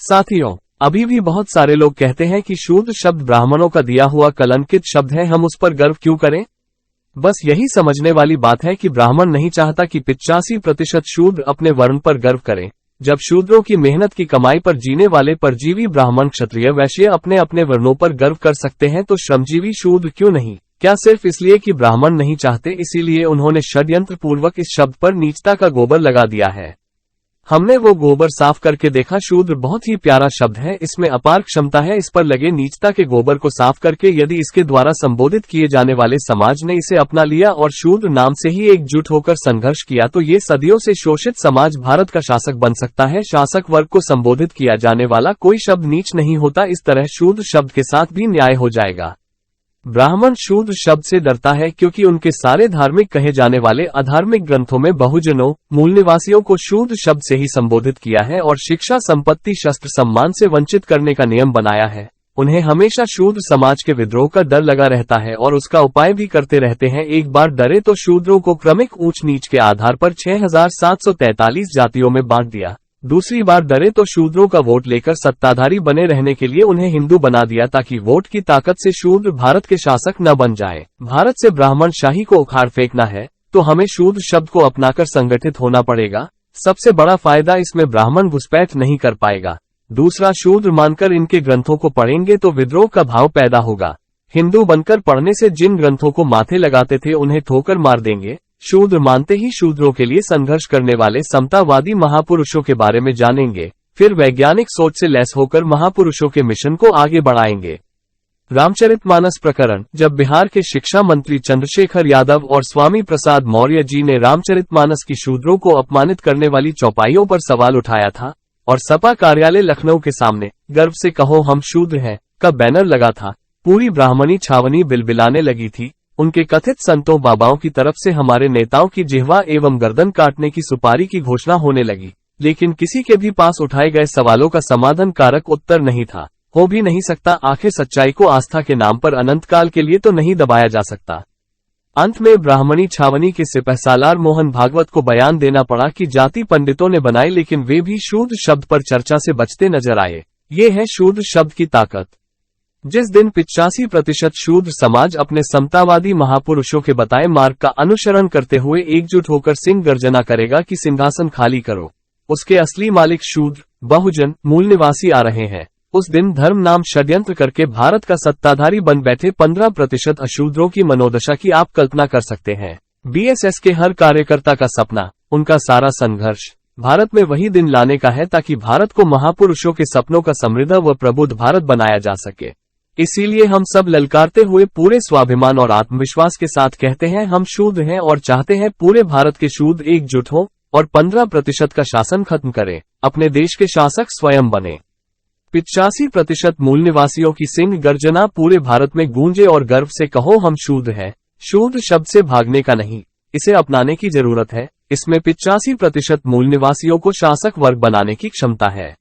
साथियों, अभी भी बहुत सारे लोग कहते हैं कि शूद्र शब्द ब्राह्मणों का दिया हुआ कलंकित शब्द है, हम उस पर गर्व क्यों करें। बस यही समझने वाली बात है कि ब्राह्मण नहीं चाहता कि 85% शूद्र अपने वर्ण पर गर्व करें। जब शूद्रों की मेहनत की कमाई पर जीने वाले परजीवी ब्राह्मण क्षत्रिय वैश्य अपने अपने वर्णों पर गर्व कर सकते हैं, तो श्रमजीवी शूद्र क्यों नहीं। क्या सिर्फ इसलिए कि ब्राह्मण नहीं चाहते इसीलिए उन्होंने षड्यंत्र पूर्वक इस शब्द पर नीचता का गोबर लगा दिया है। हमने वो गोबर साफ करके देखा। शूद्र बहुत ही प्यारा शब्द है, इसमें अपार क्षमता है। इस पर लगे नीचता के गोबर को साफ करके यदि इसके द्वारा संबोधित किए जाने वाले समाज ने इसे अपना लिया और शूद्र नाम से ही एकजुट होकर संघर्ष किया, तो ये सदियों से शोषित समाज भारत का शासक बन सकता है। शासक वर्ग को संबोधित किया जाने वाला कोई शब्द नीच नहीं होता। इस तरह शूद्र शब्द के साथ भी न्याय हो जाएगा। ब्राह्मण शूद्र शब्द से डरता है क्योंकि उनके सारे धार्मिक कहे जाने वाले अधार्मिक ग्रंथों में बहुजनों, मूल निवासियों को शूद्र शब्द से ही संबोधित किया है और शिक्षा, संपत्ति, शस्त्र, सम्मान से वंचित करने का नियम बनाया है। उन्हें हमेशा शूद्र समाज के विद्रोह का डर लगा रहता है और उसका उपाय भी करते रहते हैं। एक बार डरे तो शूद्रों को क्रमिक ऊंच नीच के आधार पर 6743 जातियों में बांट दिया। दूसरी बार डरे तो शूद्रों का वोट लेकर सत्ताधारी बने रहने के लिए उन्हें हिंदू बना दिया, ताकि वोट की ताकत से शूद्र भारत के शासक न बन जाए। भारत से ब्राह्मण शाही को उखाड़ फेंकना है तो हमें शूद्र शब्द को अपनाकर संगठित होना पड़ेगा। सबसे बड़ा फायदा इसमें ब्राह्मण घुसपैठ नहीं कर पाएगा। दूसरा, शूद्र मानकर इनके ग्रंथों को पढ़ेंगे तो विद्रोह का भाव पैदा होगा। हिंदू बनकर पढ़ने से जिन ग्रंथों को माथे लगाते थे उन्हें ठोकर मार देंगे। शूद्र मानते ही शूद्रों के लिए संघर्ष करने वाले समतावादी महापुरुषों के बारे में जानेंगे, फिर वैज्ञानिक सोच से लैस होकर महापुरुषों के मिशन को आगे बढ़ाएंगे। रामचरितमानस प्रकरण। जब बिहार के शिक्षा मंत्री चंद्रशेखर यादव और स्वामी प्रसाद मौर्य जी ने रामचरितमानस की शूद्रों को अपमानित करने वाली चौपाइयों पर सवाल उठाया था और सपा कार्यालय लखनऊ के सामने गर्व से कहो हम शूद्र हैं का बैनर लगा था, पूरी ब्राह्मणी छावनी बिलबिलाने लगी थी। उनके कथित संतों बाबाओं की तरफ से हमारे नेताओं की जिह्वा एवं गर्दन काटने की सुपारी की घोषणा होने लगी, लेकिन किसी के भी पास उठाए गए सवालों का समाधान कारक उत्तर नहीं था, हो भी नहीं सकता। आखिर सच्चाई को आस्था के नाम पर अनंतकाल के लिए तो नहीं दबाया जा सकता। अंत में ब्राह्मणी छावनी के सिपहसालार मोहन भागवत को बयान देना पड़ा कि जाति पंडितों ने बनाई, लेकिन वे भी शूद्र शब्द पर चर्चा से बचते नजर आए। ये है शूद्र शब्द की ताकत। जिस दिन 85% शूद्र समाज अपने समतावादी महापुरुषों के बताए मार्ग का अनुसरण करते हुए एकजुट होकर सिंह गर्जना करेगा कि सिंहासन खाली करो, उसके असली मालिक शूद्र, बहुजन, मूल निवासी आ रहे हैं। उस दिन धर्म नाम षड्यंत्र करके भारत का सत्ताधारी बन बैठे 15% अशूद्रों की मनोदशा की आप कल्पना कर सकते हैं। बीएसएस के हर कार्यकर्ता का सपना, उनका सारा संघर्ष भारत में वही दिन लाने का है ताकि भारत को महापुरुषों के सपनों का समृद्ध व प्रबुद्ध भारत बनाया जा सके। इसीलिए हम सब ललकारते हुए पूरे स्वाभिमान और आत्मविश्वास के साथ कहते हैं हम शूद्र हैं और चाहते हैं पूरे भारत के शूद्र एकजुट हों और 15% का शासन खत्म करें, अपने देश के शासक स्वयं बने। 85% मूल निवासियों की सिंह गर्जना पूरे भारत में गूंजे और गर्व से कहो हम शूद्र हैं। शूद्र शब्द से भागने का नहीं, इसे अपनाने की जरूरत है। इसमें 85% मूल निवासियों को शासक वर्ग बनाने की क्षमता है।